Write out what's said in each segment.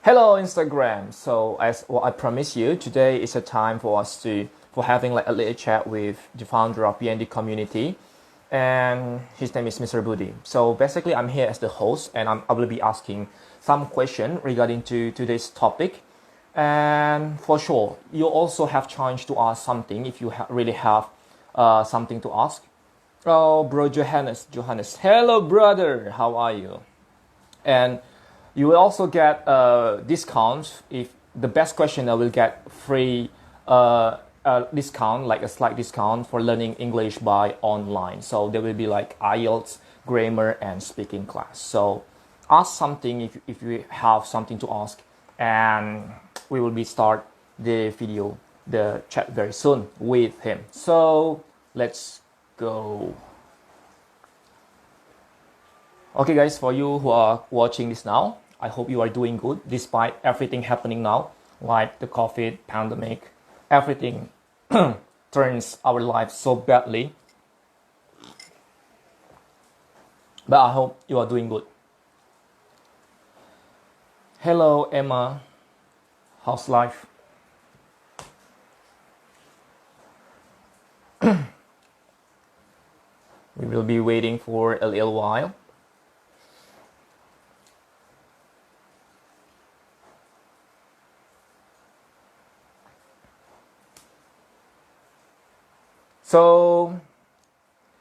Hello Instagram. So as what I promised you, today is a time for us to for having like a little chat with the founder of BND community, and his name is Mr.Budy. So basically, I'm here as the host, and I will be asking some question regarding to this topic, and for sure, you also have chance to ask something if you really have something to ask. Oh, bro, Johannes. Hello, brother. How are you? And you will also get discounts if the best questioner will get free discount, like a slight discount for learning English by online. So there will be like IELTS, grammar, and speaking class. So ask something if you have something to ask, and we will be start the video, the chat very soon with him. So let's go. Okay, guys, for you who are watching this now, I hope you are doing good despite everything happening now, like the COVID pandemic. Everything turns our lives so badly. But I hope you are doing good. Hello, Emma. How's life? We will be waiting for a little while. So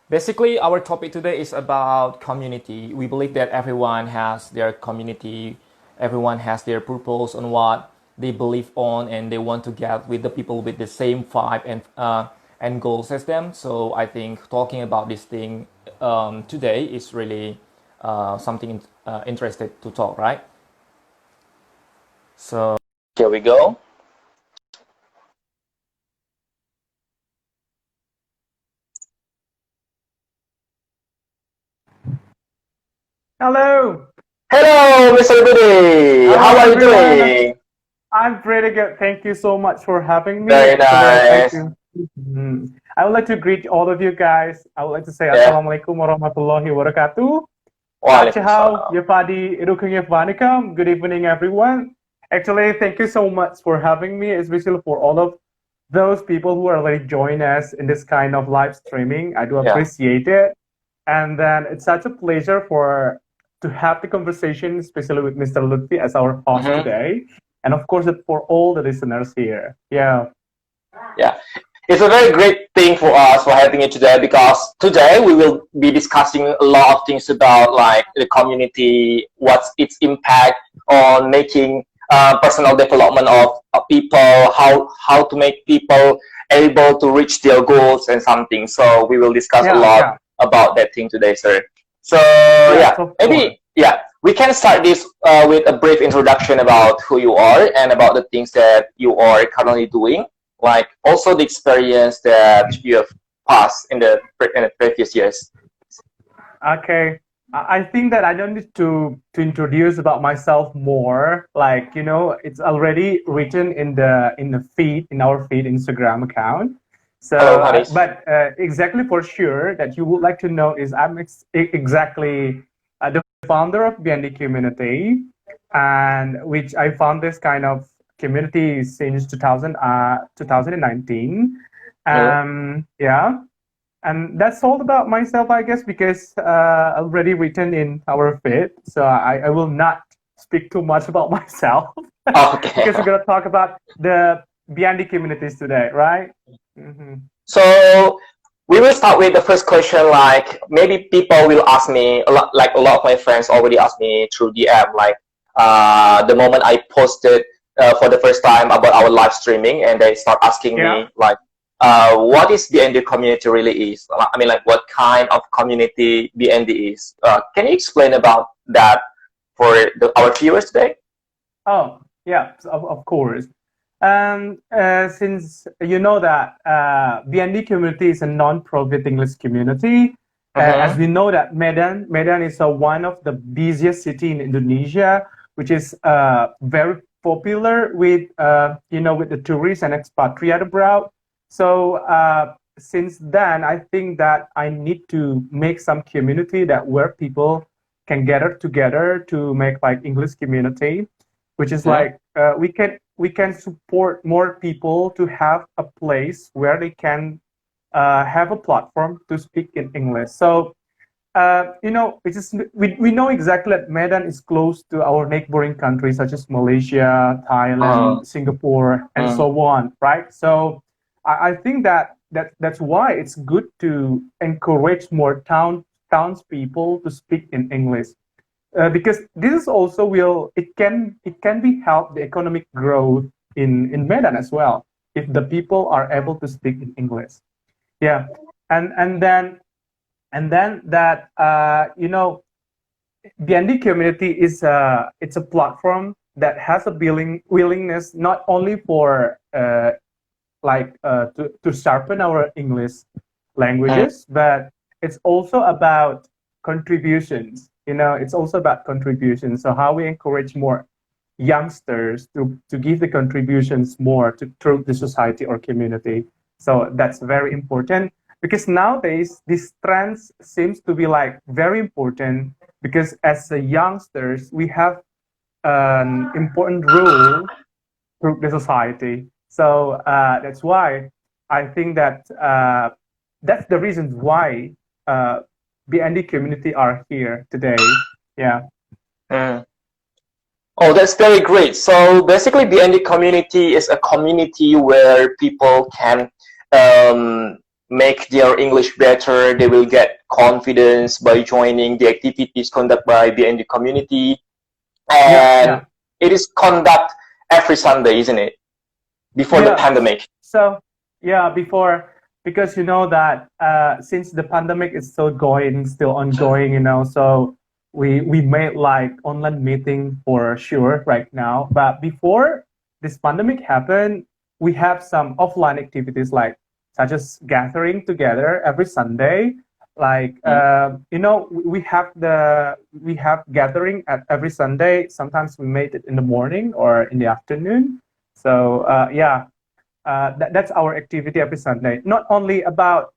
basically, our topic today is about community. We believe that everyone has their community, everyone has their purpose on what they believe on, and they want to get with the people with the same vibe and goals as them. So I think talking about this thing today is really something interested to talk, right? So here we go. Hello. Hello, Mr. Buddy. How Hello, are you everyone. doing? I'm pretty good. Thank you so much for having me. Very Actually, nice. I would like to greet all of you guys. I would like to say Yeah. Assalamualaikum warahmatullahi wabarakatuh. Chahau, Waalaikumsalam. Yafadi, Irukung Yavanikam. Good evening, everyone. Actually, thank you so much for having me, especially for all of those people who are already joining us in this kind of live streaming. I do Yeah. appreciate it. And then it's such a pleasure to have the conversation, especially with Mr. Lutfi as our host today. And of course, for all the listeners here. Yeah. Yeah. It's a very great thing for us for having you today, because today we will be discussing a lot of things about like the community, what's its impact on making personal development of people, how to make people able to reach their goals and something. So we will discuss a lot about that thing today, sir. So maybe we can start this with a brief introduction about who you are and about the things that you are currently doing, like also the experience that you have passed in the previous years. Okay. I think that I don't need to introduce about myself more. Like, it's already written in the feed, in our feed Instagram account. So, but exactly for sure that you would like to know is I'm exactly the founder of BND community, and which I found this kind of community since 2019. Yeah. And that's all about myself, I guess, because already written in our feed. So I will not speak too much about myself. Because we're going to talk about the BND communities today, right? So we will start with the first question. Like maybe people will ask me, like a lot of my friends already asked me through DM, like the moment I posted for the first time about our live streaming, and they start asking me like, what is BND community really is? I mean, like what kind of community BND is? Can you explain about that for our viewers today? Oh, yeah, of course. Since you know that BND community is a non-profit English community, as we know that Medan is one of the busiest city in Indonesia, which is very popular with with the tourists and expatriate abroad. So since then, I think that I need to make some community that where people can gather together to make like English community. which is Hmm? like we can support more people to have a place where they can have a platform to speak in English. So we know exactly that Medan is close to our neighboring countries such as Malaysia, Uh, Thailand, Singapore, and mm, so on, right? So I think that's why it's good to encourage more townspeople to speak in English, because this is also will it can be help the economic growth in Medan as well if the people are able to speak in English. Yeah, and then that BND community is it's a platform that has a willingness not only for to sharpen our English mm. languages, but it's also about contributions. It's also about contributions. So how we encourage more youngsters to give the contributions more to through the society or community. So that's very important because nowadays this trends seems to be like very important because as a youngsters we have an important role through the society. So that's why I think that that's the reason why BND community are here today. Yeah. Mm. Oh, that's very great. So basically, BND community is a community where people can make their English better. They will get confidence by joining the activities conducted by BND community, Yeah. and Yeah. it is conduct every Sunday, isn't it? Before the Yeah. pandemic. So yeah, before because you know that since the pandemic is still ongoing, so we made like online meeting for sure right now. But before this pandemic happened, we have some offline activities like such as gathering together every Sunday. Like Mm. we have gathering at every Sunday. Sometimes we made it in the morning or in the afternoon. So yeah, that's our activity every Sunday. Not only about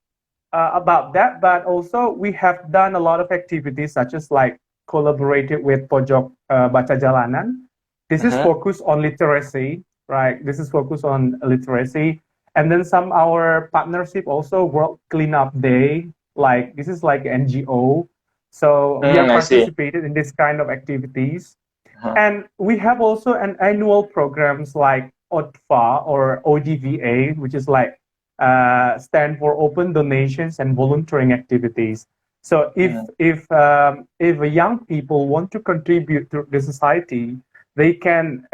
that, but also we have done a lot of activities such as like collaborated with Pojok Baca Jalanan. This is Mm-hmm. focused on literacy, right? This is focused on literacy, and then some our partnership also World Cleanup Day. Like this is like NGO, so we are Mm, I see. participated in this kind of activities. Uh-huh. And we have also an annual programs like ODFA or ODVA, which is like stand for Open Donations and Volunteering Activities. So Mm. if young people want to contribute to the society, they can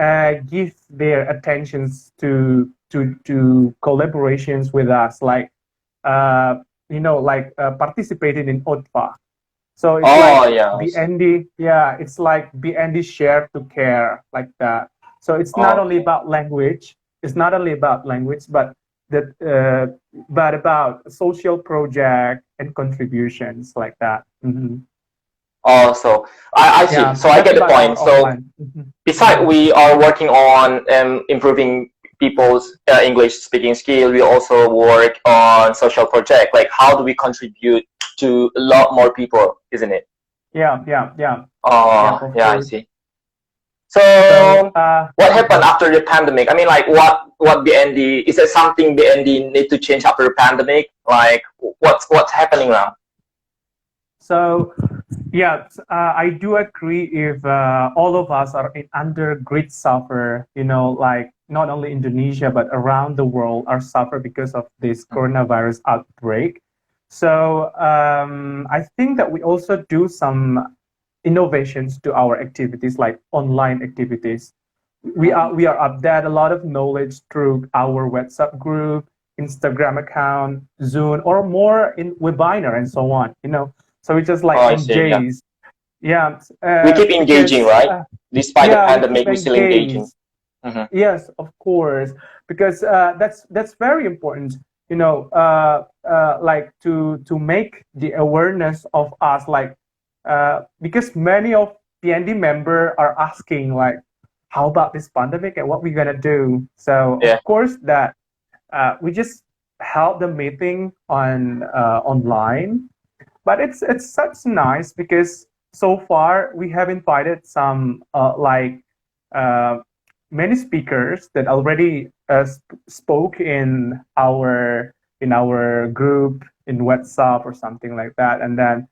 give their attentions to collaborations with us, like participating in ODFA. So it's Oh, like yeah, I see. BND, yeah, it's like BND share to care like that. So it's not only Okay. about language. It's not only about language, but about social project and contributions like that. Oh, so I see. Yeah, So I that's get the about our point. So offline. besides, we are working on improving people's English speaking skill. We also work on social project. Like, how do we contribute to a lot more people, isn't it? Yeah, yeah, yeah, yeah, Oh, of yeah, I course. see. So, So, what happened after the pandemic? I mean, like, what BND is there something BND need to change after the pandemic? Like, what's happening now? so yeah, I do agree if all of us are under great suffer, like not only Indonesia, but around the world are suffer because of this coronavirus outbreak. So I think that we also do some innovations to our activities, like online activities. We Mm-hmm. are we are update a lot of knowledge through our WhatsApp group, Instagram account, Zoom, or more in webinar and so on. So we just Oh, like I see. Yeah, engage. Yeah, we keep engaging, because right? Despite the yeah, we keep pandemic, we still engaged. engaging. Mm-hmm. Yes, of course, because that's very important. Like to make the awareness of us, like because many of PND member are asking like, how about this pandemic and what we're gonna do? So of Yeah. course that we just held the meeting on online, but it's such nice because so far we have invited some many speakers that already spoke in our group in WhatsApp or something like that. And then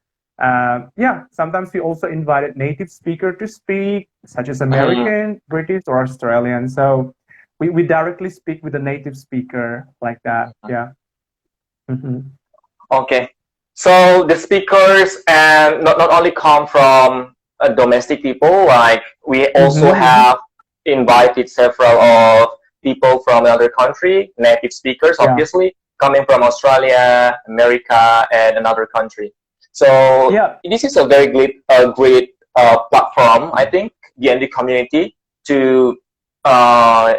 yeah, sometimes we also invited native speaker to speak, such as Mhm. American, British, or Australian. So we directly speak with a native speaker like that. Yeah. Hmm. Okay. So the speakers and not only come from domestic people, like we also Hmm. have invited several of people from another country, native speakers, Yeah. obviously, coming from Australia, America, and another country. So Yeah. this is a very great platform, I think, the ND community to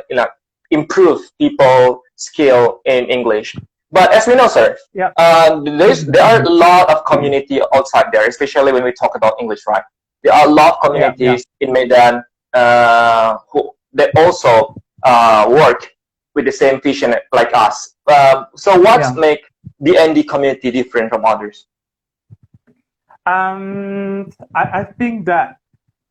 you know improve people skill in English. But as we know, sir, Yeah. there are a lot of community outside there, especially when we talk about English, right? There are a lot of Yeah. Yeah. communities in Medan who that also work with the same vision like us. So what Yeah. make the ND community different from others? I think that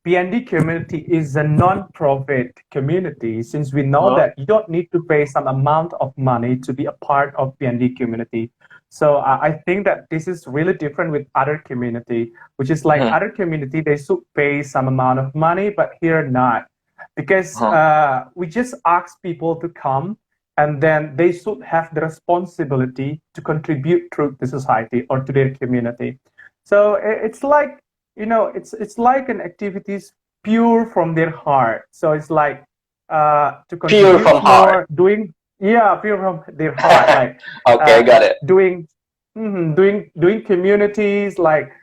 PND community is a non-profit community, since we know Uh-huh. that you don't need to pay some amount of money to be a part of PND community. So I think that this is really different with other community, which is like Uh-huh. other community, they should pay some amount of money, but here not. Because Uh-huh. we just ask people to come, and then they should have the responsibility to contribute to the society or to their community. So it's like, it's like an activities pure from their heart. So it's like to Pure contribute from heart. more, doing, yeah, pure from their heart, like Okay, got it. doing, doing communities, like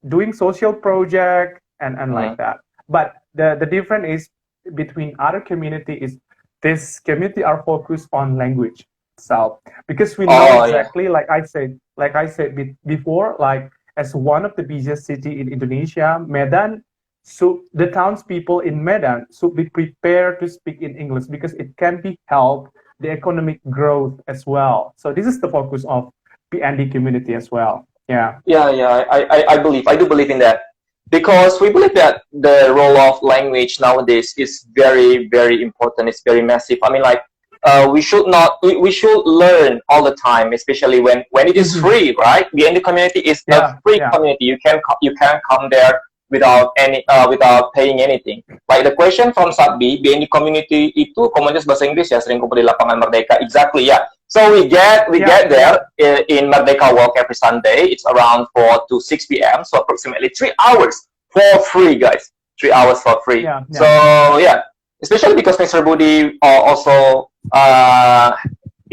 doing social project and like Uh-huh. that. But the difference is between other community is this community are focused on language itself, because we know Oh yeah. exactly, like I said before, like as one of the busiest city in Indonesia, Medan, so the townspeople in Medan should be prepared to speak in English, because it can be help the economic growth as well. So this is the focus of PND community as well. Yeah. Yeah, yeah, I do believe in that because we believe that the role of language nowadays is very, very important. It's very massive. I mean, like, we should not, we should learn all the time, especially when it is Hmm. free, right? The Indie community is a Yeah. free Yeah. community. You can come there without paying anything. Like the question from Sabbi, BND community itu komunitas bahasa Inggris ya, sering kumpul di lapangan Merdeka. Exactly, yeah. So we Yeah. get there in Merdeka Walk every Sunday. It's around 4 to 6 p.m. So approximately 3 hours for free, guys. 3 hours for free. Yeah. So Yeah. yeah, especially because Mr. Budi also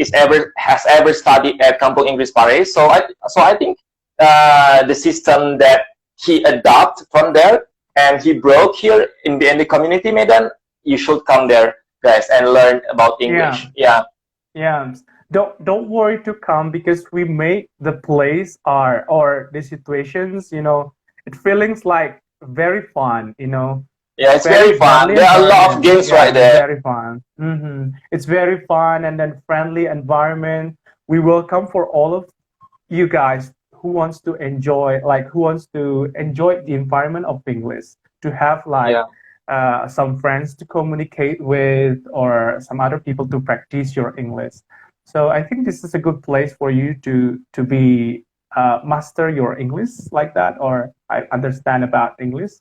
has ever studied at Kampung English Paris. So I think the system that he adopted from there and he broke here in the community Medan, you should come there, guys, and learn about Yeah. English. Yeah. Yeah, don't worry to come, because we make the place or the situations, it feelings like very fun, Yeah, it's very very fun. friendly There are a lot of environment. games right Yeah, there. very fun. It's very fun, and then friendly environment. We welcome for all of you guys who wants to enjoy, the environment of English, to have like Yeah, some friends to communicate with, or some other people to practice your English. So I think this is a good place for you to be master your English like that, or I understand about English.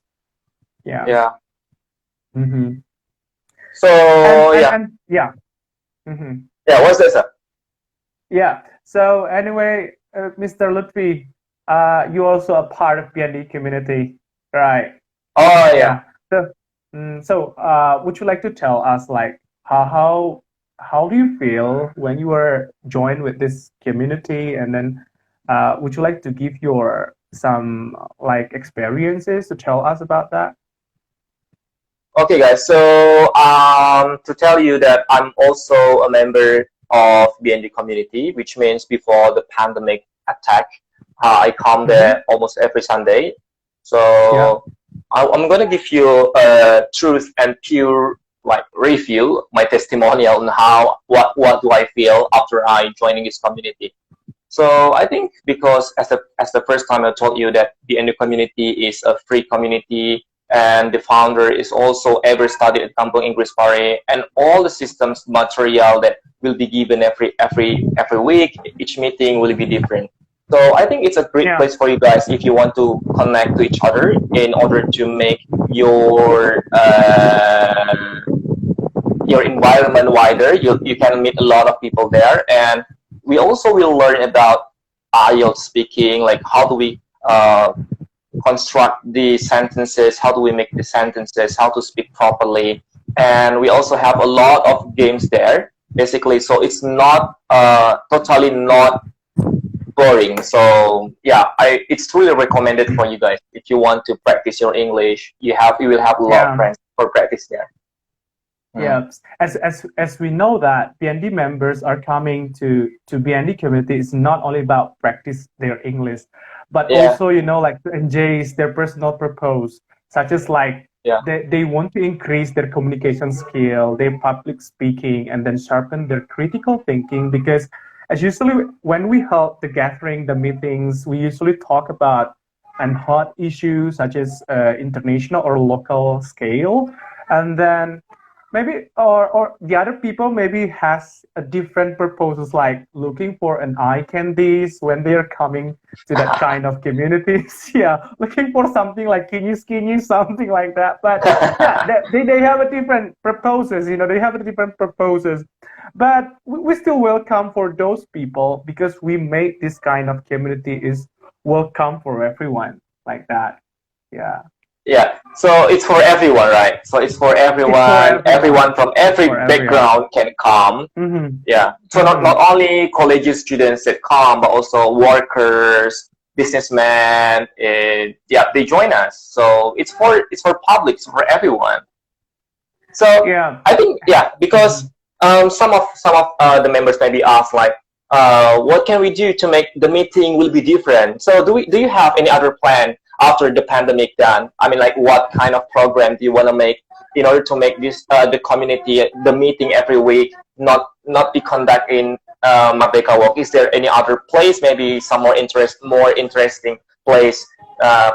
Yeah. yeah. Hmm. So yeah, And yeah. Hmm. yeah. What's this? Yeah. So anyway, Mr. Lutfi, you also a part of PND community, right? Oh yeah. Yeah. So, would you like to tell us, like, how do you feel when you were joined with this community, and then would you like to give your some like experiences to tell us about that? Okay, guys. So to tell you that I'm also a member of BND community, which means before the pandemic attack, I come Mm-hmm. there almost every Sunday. Yeah. So I'm gonna give you a truth and pure like review, my testimonial on how what do I feel after I joining this community. So I think because as the first time I told you that the NU community is a free community, and the founder is also ever studied at Kampung Inggris Pare, and all the systems material that will be given every week. Each meeting will be different. So I think it's a great Yeah. place for you guys if you want to connect to each other in order to make your environment wider. You can meet a lot of people there, and we also will learn about IELTS speaking, like how do we construct the sentences, how do we make the sentences, how to speak properly, and we also have a lot of games there, basically. So it's not totally not boring. So yeah, it's really recommended for you guys if you want to practice your English. You will have a lot of Yeah. friends for practice there. Yeah, as we know that BND members are coming to BND community, it's not only about practice their English, but Yeah. also like to engage their personal purpose, such as like Yeah. they want to increase their communication skill, their public speaking, and then sharpen their critical thinking. Because as usually when we hold the gathering, the meetings, we usually talk about and hot issues such as international or local scale, and then maybe or the other people maybe has a different purposes, like looking for an eye candies when they are coming to that kind of communities. Yeah, looking for something like skinny something like that. But yeah, they have a different purposes, they have a different purposes, but we still welcome for those people, because we made this kind of community is welcome for everyone, like that. Yeah. Yeah, so it's for everyone, right? So it's for It's for everyone. everyone. Everyone from It's every for everyone. background can come. Mm-hmm. Yeah. So Mm-hmm. not only college students that come, but also workers, businessmen. Yeah, they join us. So it's for public, it's for everyone. So Yeah. I think yeah, because some of the members maybe ask like, what can we do to make the meeting will be different? So do you have any other plan after the pandemic done? I mean, like what kind of program do you want to make in order to make this the community the meeting every week not be conducted in Merdeka Walk? Is there any other place, maybe some more interesting place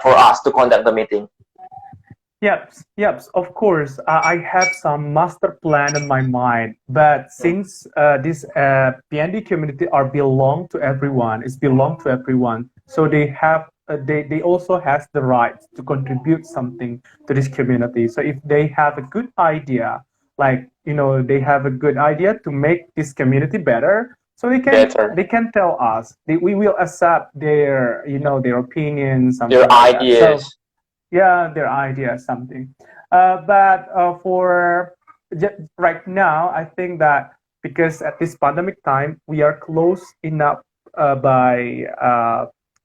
for us to conduct the meeting? Yep, of course. I have some master plan in my mind, but since this PND community are belong to everyone, it's belong to everyone, so they have they also has the right to contribute something to this community. So if they have a good idea, like they have a good idea to make this community better, so Better. they can tell us. We will accept their their opinions, something Your like that. So ideas. yeah, their idea something, but for right now, I think that because at this pandemic time we are close enough by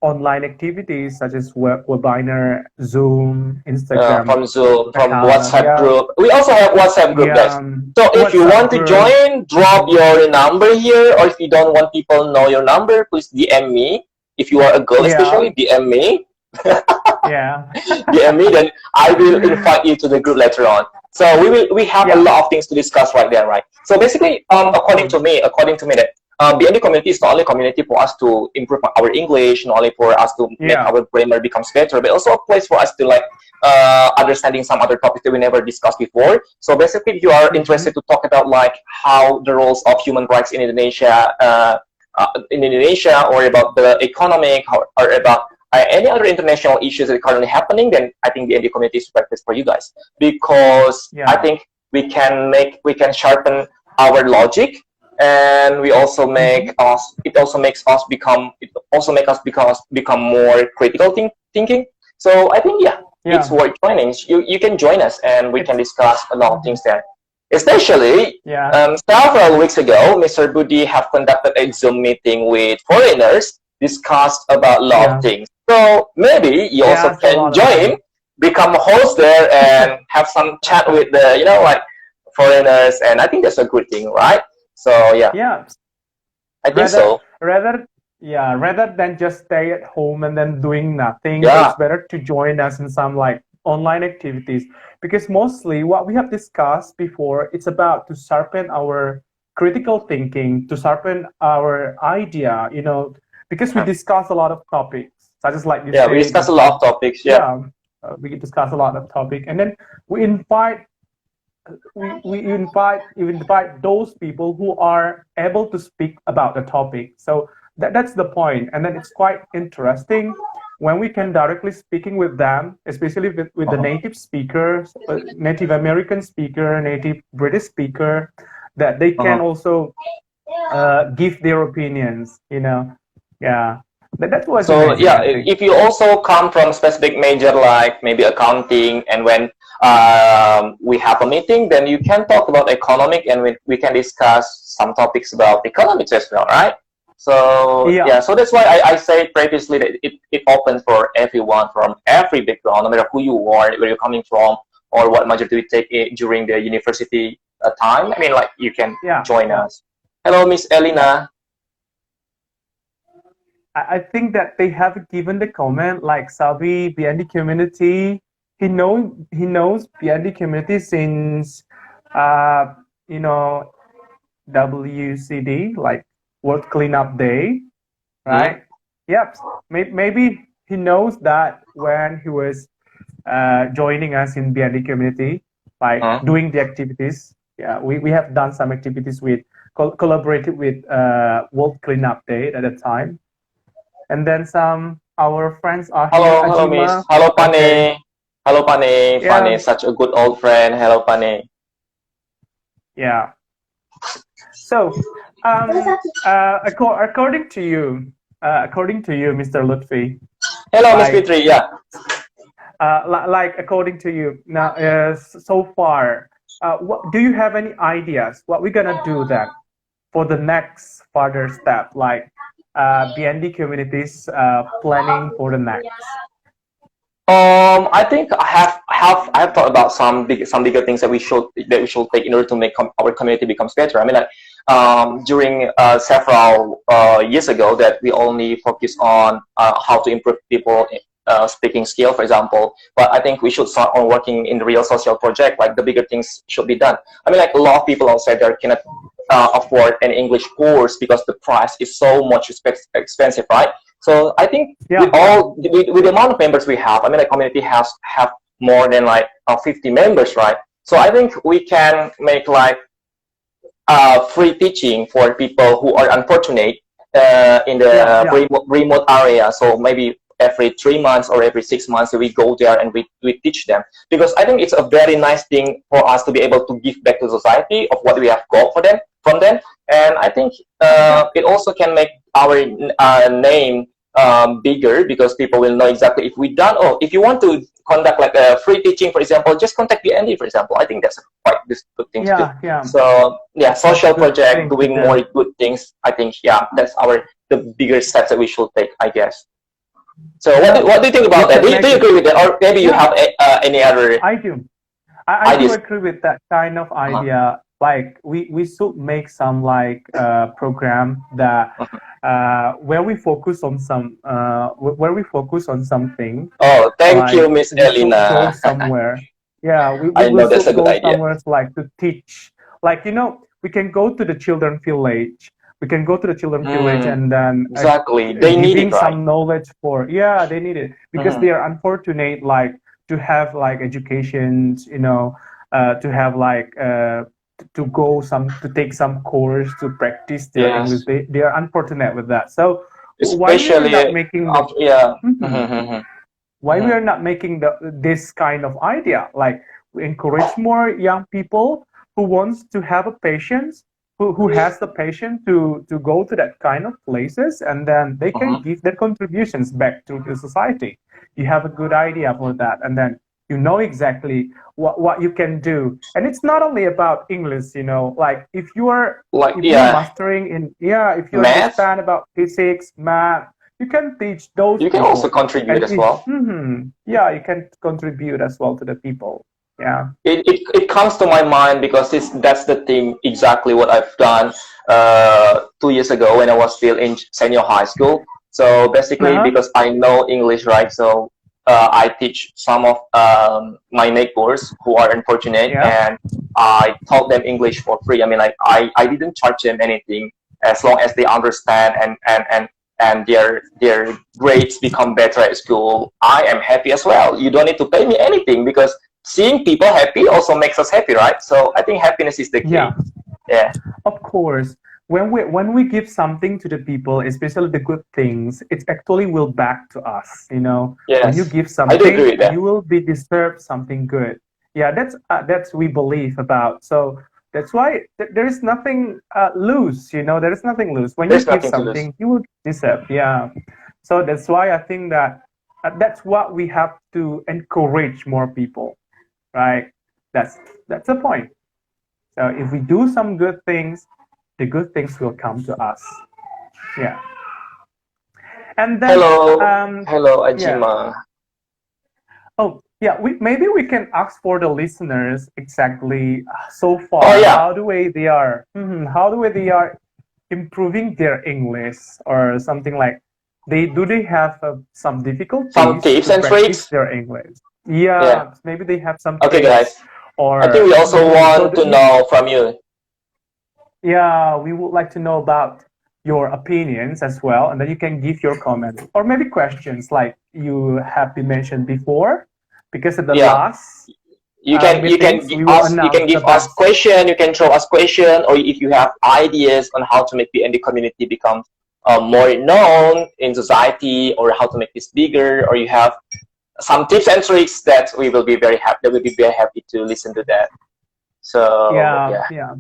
online activities such as webinar, Zoom, Instagram From Zoom, from account. WhatsApp Yeah. group. We also have WhatsApp group, guys. Yeah, So if you WhatsApp want to group. join, drop your number here, or if you don't want people know your number, please DM me. If you are a girl, Yeah. especially, DM me. Yeah. DM me, then I will invite you to the group later on. So we have a Yeah. lot of things to discuss right there, right? So basically, according to me, that BND community is not only a community for us to improve our English, not only for us to make Yeah. our grammar becomes better, but also a place for us to like understanding some other topics that we never discussed before. So basically, if you are interested to talk about like how the roles of human rights in Indonesia, or about the economic, or about any other international issues that are currently happening, then I think the ND community is practice for you guys, because Yeah. I think we can sharpen our logic, and we also make us it also makes us become more critical thinking. So I think it's worth joining. You can join us, and we can discuss a lot of things there. Especially, several weeks ago, Mr. Budy have conducted a Zoom meeting with foreigners, discussed about a lot of things. So maybe you also can join, become a host there, and have some chat with the like foreigners, and I think that's a good thing, right? So Yeah. I think so. Rather than just stay at home and then doing nothing, Yeah. it's better to join us in some like online activities, because mostly what we have discussed before, it's about to sharpen our critical thinking, to sharpen our idea, because we discuss a lot of topics, such as like you said, we discuss a lot of topics. Yeah. We discuss a lot of topic, and then we invite we invite those people who are able to speak about the topic. So that's the point, and then it's quite interesting when we can directly speaking with them, especially with the native speakers, Native American speaker, Native British speaker, that they can also give their opinions. Yeah, that was So amazing. yeah, I think. if you also come from specific major like maybe accounting, and when we have a meeting, then you can talk about economic, and we can discuss some topics about economics as well, right? So Yeah. yeah, so that's why I said previously that it opens for everyone from every background, no matter who you are, where you're coming from, or what major do you take during the university time. I mean, like you can join us. Hello, Miss Elena. I think that they have given the comment like Sabi BND community. He knows BND community since uh you know WCD, like World Cleanup Day, right? Yep. Maybe he knows that when he was joining us in BND community, like doing the activities. Yeah, we have done some activities with collaborated with World Cleanup Day at the time. And then some our friends are here. Hello, Miss. Ajima. Hello, Okay. Pane. Hello, Pane. Yeah. Pane, such a good old friend. Hello, Pane. Yeah. So, according to you, Mr. Lutfi. Hello, Miss Fitri. Yeah. Like according to you now, so far, what do you have any ideas? What we're gonna do then for the next further step, like BND communities planning for the next? I think I have thought about some bigger things that we should take in order to make our community becomes better. I mean, like during several years ago, that we only focus on how to improve people speaking skill, for example. But I think we should start on working in the real social project. Like the bigger things should be done. I mean, like a lot of people outside there cannot afford an English course because the price is so much expensive, right? So I think with the amount of members we have, I mean, the community have more than like 50 members, right? So I think we can make like free teaching for people who are unfortunate in the remote area. So maybe every 3 months or every 6 months we go there and we teach them, because I think it's a very nice thing for us to be able to give back to society of what we have got for them from them. And I think it also can make our name bigger, because people will know exactly if we done, or if you want to conduct like a free teaching, for example, just contact the ND, for example. I think that's quite good thing to do. So yeah, social project, doing more good things. I think that's the bigger steps that we should take, I guess. So what do you think about that? Do you agree with that, or maybe you have any other? I do. I do agree with that kind of idea. Like we should make some like program that where we focus on something. Oh, thank like, you, Miss Elena. Go somewhere. Yeah, we I know that's a go good idea. somewhere like to teach. Like we can go to the children village. We can go to the children village and then exactly they need it, right? Some knowledge for they need it because they are unfortunate like to have like educations, to have like to take some course to practice their English. They are unfortunate with that. So especially why we are not making why we are not making this kind of idea? Like we encourage more young people who wants to have a patience, who has the patience to go to that kind of places, and then they can give their contributions back to the society. You have a good idea for that, and then you know exactly what you can do. And it's not only about English, like if you are mastering in if you understand about physics, math, you can teach those you can people. Also contribute as well. You can contribute as well to the people. Yeah, it comes to my mind because that's the thing exactly what I've done 2 years ago when I was still in senior high school. So basically because I know English, right? So I teach some of my neighbors who are unfortunate, and I taught them English for free. I mean, like I didn't charge them anything as long as they understand and and their grades become better at school, I am happy as well. You don't need to pay me anything because seeing people happy also makes us happy, right? So I think happiness is the key. Yeah, Yeah. of course. When we give something to the people, especially the good things, it actually will back to us. When you Yes. give I do agree something, with that. you will be deserved something good. Yeah, that's we believe about. So that's why there is nothing lose. There is nothing lose. When you There's give nothing to lose. something, you will deserve. Yeah. So that's why I think that that's what we have to encourage more people, right? That's that's the point. So if we do some good things, the good things will come to us. Yeah. And then, Hello. Hello, yeah. Ajima. Oh, yeah. Maybe we can ask for the listeners exactly so Oh far yeah. how do they are improving their English or something like they have some Some difficulties tips to and practice tricks. their English. Yeah. Yeah, maybe they have some Okay, tricks guys. I think or we also so want to know from you. yeah, we would like to know about your opinions as well, and then you can give your comments or maybe questions like you have been mentioned before, because at the Yeah. last You can meetings we will you can announce the give us best. question, you can throw us question, or if you have ideas on how to make the indie community become more known in society, or how to make this bigger, or you have some tips and tricks, that we will be very happy, that will be very happy to listen to that. So Yeah, yeah. yeah.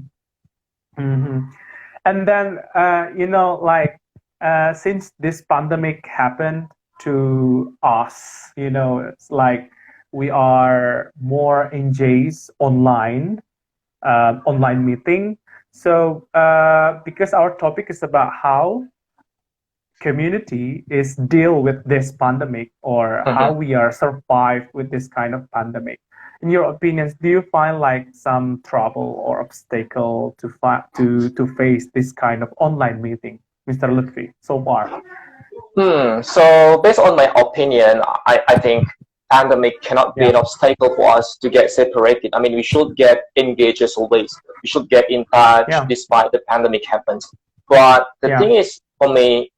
hmm And then like since this pandemic happened to us, it's like we are more engaged online meeting. So because our topic is about how community is deal with this pandemic or how Mhm. we are survive with this kind of pandemic. In your opinions, do you find like some trouble or obstacle to face this kind of online meeting, Mr. Lutfi, so far? So based on my opinion, I think pandemic cannot be Yeah, an obstacle for us to get separated. I mean, we should get engaged as always. We should get in touch yeah, despite the pandemic happens. But the yeah, thing is, for me,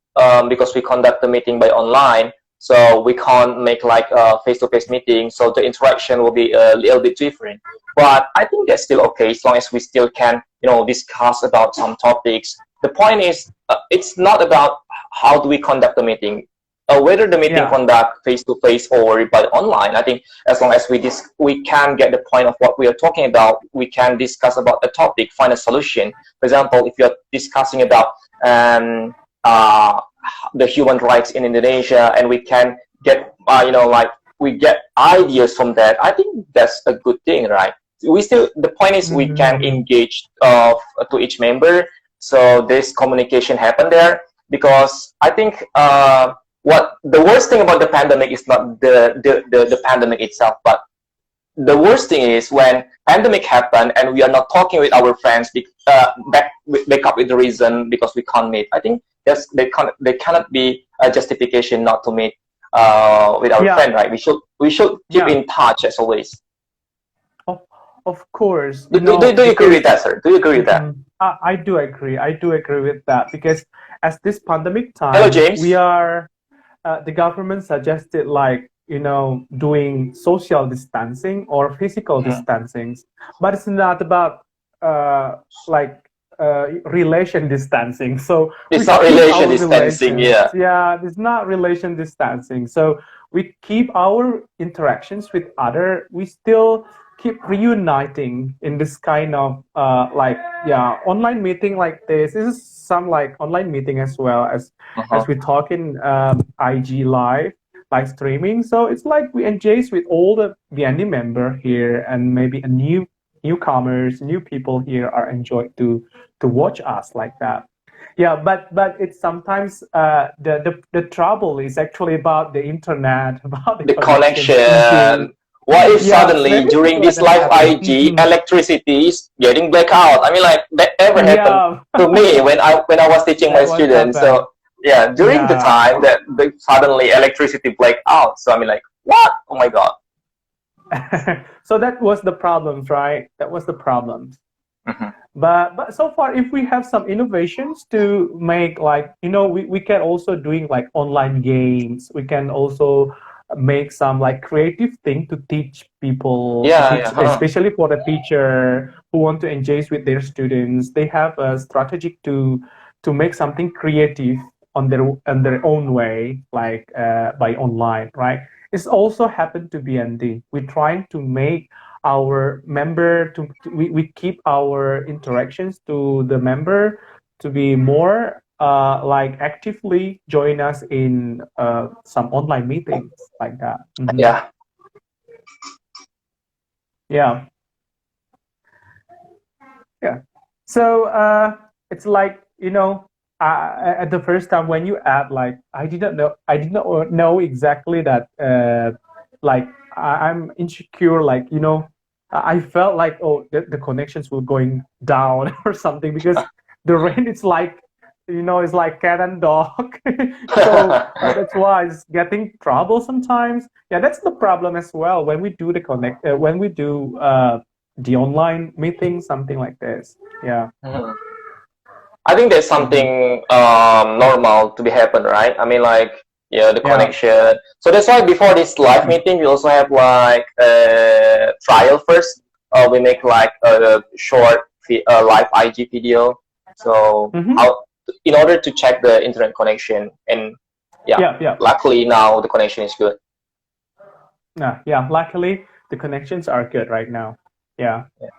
because we conduct the meeting by online, so we can't make like a face-to-face meeting. So the interaction will be a little bit different. But I think that's still okay as long as we still can, discuss about some topics. The point is, it's not about how do we conduct the meeting, whether the meeting yeah, conduct face to face or by online. I think as long as we can get the point of what we are talking about, we can discuss about the topic, find a solution. For example, if you're discussing about um, uh, the human rights in Indonesia, and we can get like we get ideas from that, I think that's a good thing, right? We still, the point is we can mm-hmm. engage to each member, so this communication happen there. Because I think what the worst thing about the pandemic is not the pandemic itself, but the worst thing is when pandemic happen and we are not talking with our friends, back up with the reason because we can't meet. I think they cannot be a justification not to meet with our Yeah, friend, right? We should keep yeah. in touch as always. Of of course, Do you agree with because that, sir? Do you agree with that? I do agree. I do agree with that because as this pandemic Hello, time, we James. are the government suggested like doing social distancing or physical Mhm. distancing, but it's not about like relation distancing. So we It's not keep relation our distancing, relations. yeah. Yeah, it's not relation distancing. So we keep our interactions with other. We still keep reuniting in this kind of like yeah online meeting like this. This is some like online meeting as well as Uh-huh. we talk in IG live streaming. So it's like we engage with all the VND member here, and maybe a newcomers, new people here are enjoyed to watch us like that. Yeah, but it's sometimes the trouble is actually about the internet, about the The connection issue. connection. What if Yeah, suddenly maybe during similar this than live happened. IG electricity is getting blackout? I mean, like that ever happened Yeah, to me when I was teaching my that was students. happened. So yeah, during the Yeah. time that suddenly electricity black out. So I mean, like what? Oh my god. So that was the problems, right? That was the problems. But so far, if we have some innovations to make, like, we can also doing like online games. We can also make some like creative thing to teach people, to Yeah, teach, yeah. especially for the teacher who want to engage with their students. They have a strategy to make something creative on their own way, like by online, right? It's also happened to BND. We're trying to make our member we keep our interactions to the member to be more like actively join us in some online meetings like that. Yeah. Yeah. Yeah. So it's like, at the first time when you add, like, I did not know exactly that like I'm insecure, like, I felt like, oh, the connections were going down or something, because the rain is like, it's like cat and dog. So that's why it's getting trouble sometimes. Yeah, that's the problem as well when we do when we do the online meeting, something like this. Yeah. Mhm. I think there's Hmm. something normal to be happen, right? I mean, like, yeah, the Yeah. connection. So that's why before this live Hmm. meeting, we also have like a trial first. We make like a short live IG video. So Hmm. how, in order to check the internet connection, and yeah, Yeah. Yeah. luckily now the connection is good. Yeah. Yeah. Luckily, the connections are good right now. Yeah. Yeah.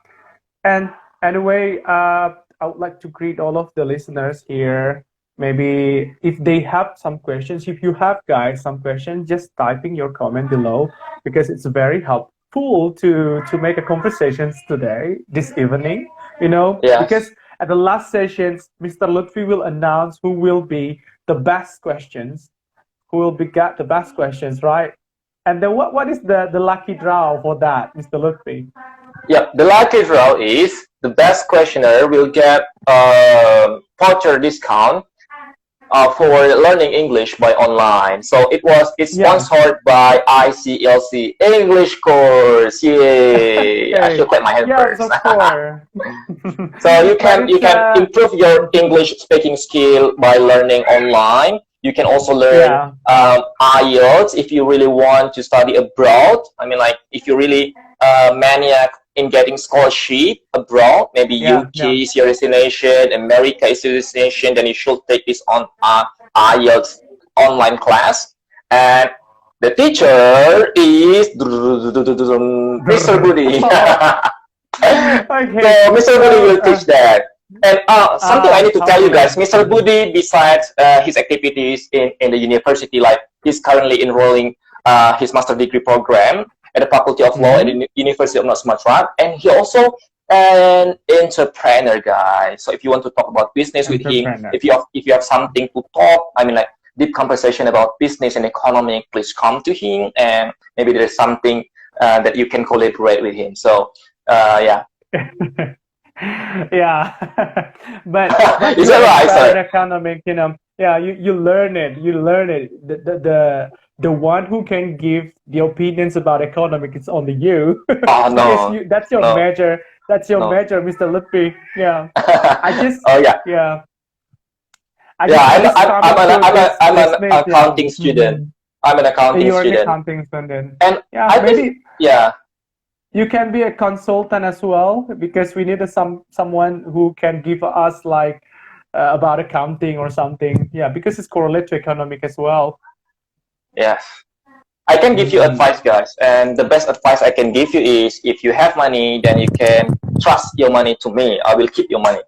And anyway, I would like to greet all of the listeners here. Maybe if they have some questions, if you have, guys, some questions, just typing your comment below, because it's very helpful to make a conversations today, this evening, Yes. because at the last sessions, Mr. Lutfi will announce who will be the best questions, who will be got the best questions, right? And then what is the lucky draw for that, Mr. Lutfi? Yep, the lucky draw is the best questioner will get voucher discount for learning English by online. So it's Yeah. sponsored by ICLC English course. Yay! I should Okay. clap my hand Yes, first. of course. So you But can it's improve your English speaking skill by learning online. You can also learn yeah, IELTS if you really want to study abroad. I mean, like, if you really maniac in getting scholarship abroad, maybe yeah, UK is your destination, America is your destination, then you should take this on IELTS online class. And the teacher is Mr. yeah. Budi. So Okay. Mr. Budi So will teach that. And something I need to tell you hopefully. guys, Mr. Budi, besides his activities in the university, like he's currently enrolling his master degree program at the Faculty of Law at Mm-hmm. the University of North Sumatra, and he also an entrepreneur, guys. So if you want to talk about business with him, Entrepreneur. if you have something to talk, I mean, like, deep conversation about business and economy, please come to him, and maybe there's something that you can collaborate with him. So yeah. Yeah. But Is you that right, expert in sir? economic, yeah, you learn it, the one who can give the opinions about economic, it's only you. Oh Because no, that's your no, major, no. Mr. Lutfi. Yeah. I just Oh yeah, yeah, yeah. I just come into I'm this an meet, accounting student. I'm an accounting you're an student, accounting student. and Yeah, I think, maybe yeah, you can be a consultant as well, because we need someone who can give us like about accounting or something. Yeah, because it's correlated to economic as well. yes. I can give you Hmm. advice, guys, and the best advice I can give you is, if you have money, then you can trust your money to me. I will keep your money.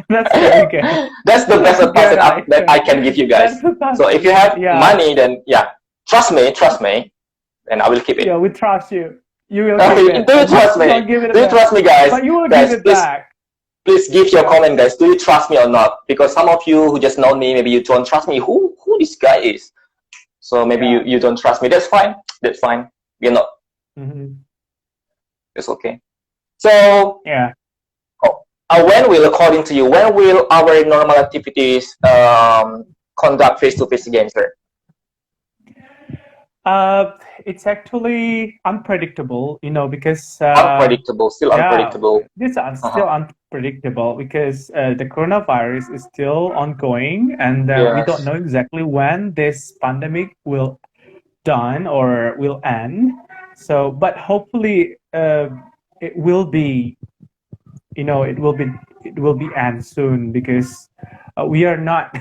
That's very good. That's the best That's advice good, that I actually. can give you That's guys. So if you fantastic. have Yeah, money, then yeah, trust me, and I will keep it. yeah, we trust you. You will keep it, Do you and you trust don't me? give it Do you back, trust me, guys? but you will give Guys, it please, back. please give your Yeah. comment, guys. Do you trust me or not? Because some of you who just know me, maybe you don't trust me. Who this guy is? So maybe Yeah. you don't trust me. That's fine. That's fine. We're not. Hmm. It's okay. So Yeah. when will, according to you, when will our normal activities conduct face to face again, sir? Uh, it's actually unpredictable, because Unpredictable, still yeah, unpredictable. this is Uh-huh. still unpredictable because the coronavirus is still ongoing, and we don't Yes. know exactly when this pandemic will done or will end. So, but hopefully, it will be, it will be end soon because we are not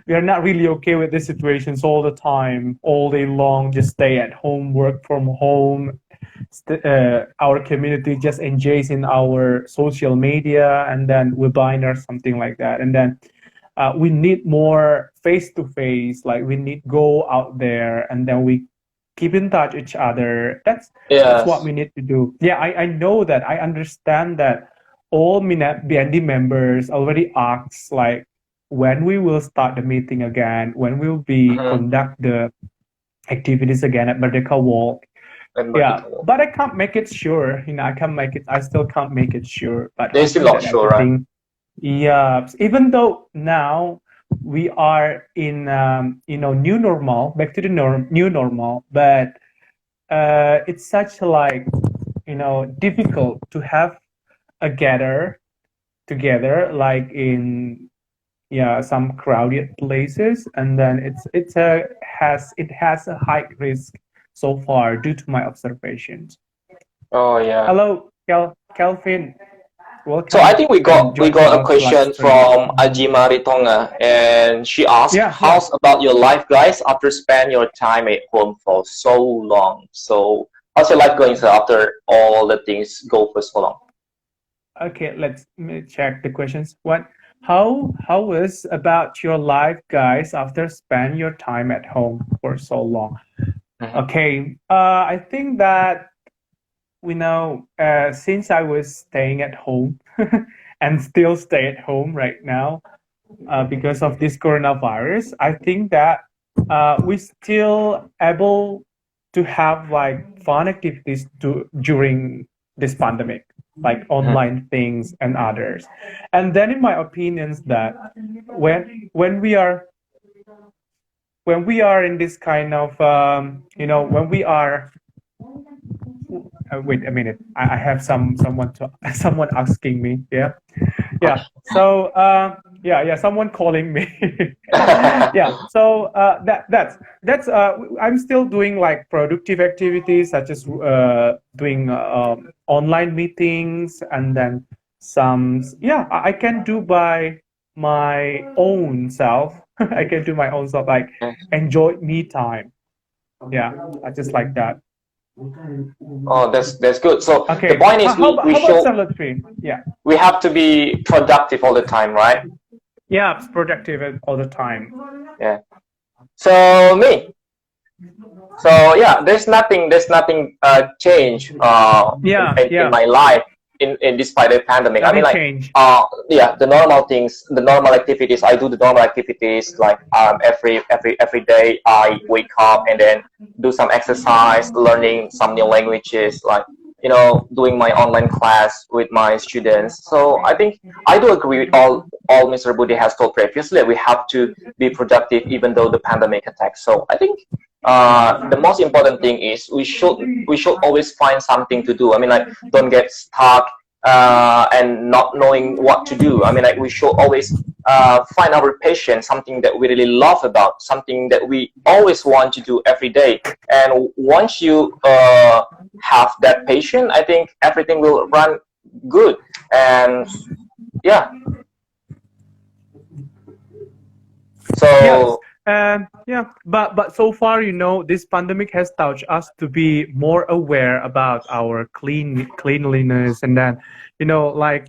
we are not really okay with these situations all the time, all day long. Just stay at home, work from home. Our community just engages in our social media, and then webinar something like that, and then we need more face to face. Like we need go out there, and then we keep in touch each other. That's what Yes. we need to do. Yeah, I know that. I understand that all BND members already asked like when we will start the meeting again, when we'll be Mm-hmm. conduct the activities again at Merdeka Walk. And Yeah, Merdeka. but I can't make it sure. I can't make it. I still can't make it sure. But They're still hoping not that sure, right? everything. Yeah, even though now we are in new normal, back to the new normal, but it's such like difficult to have a gather together like in some crowded places, and then it has a high risk so far due to my observations. Oh yeah. Hello, Kelvin. So I Welcome think we and got we join to got a our live question stream. from Ajima Ritonga, and she asked, Yeah, yeah. "How's about your life, guys? After spend your time at home for so long, so how's your life going, sir? After all the things go for so long?" Okay, let me check the questions. How is about your life, guys, after spend your time at home for so long? Mhm. Okay, I think that since I was staying at home and still stay at home right now because of this coronavirus, I think that we still able to have like fun activities during this pandemic, like Mhm. online things and others. And then, in my opinions, that when we are in this kind of when we are wait a minute. I have someone asking me. Yeah, yeah. Okay. So someone calling me. Yeah. So I'm still doing like productive activities such as doing online meetings, and then some I can do by my own self. I can do my own self like enjoy me time. Yeah, I just like that. Oh, that's good. So the Okay. point is, we How about should salary? Yeah. we have to be productive all the time, right? Yeah, it's productive all the time. Yeah. So me. So yeah, there's nothing change Yeah, in yeah. my life in despite the pandemic. I mean, Nothing like changed. yeah, the normal things, the normal activities. I do the normal activities like every day I wake up and then do some exercise, learning some new languages, like doing my online class with my students. So I think I do agree with all Mr. Budi has told previously. We have to be productive even though the pandemic attacks. So I think the most important thing is we should always find something to do. I mean, like, don't get stuck and not knowing what to do. I mean, like, we should always find our passion, something that we really love about, something that we always want to do every day. And once you have that passion, I think everything will run good. And yeah, Yes. so Yeah, but so far, this pandemic has taught us to be more aware about our cleanliness, and then, like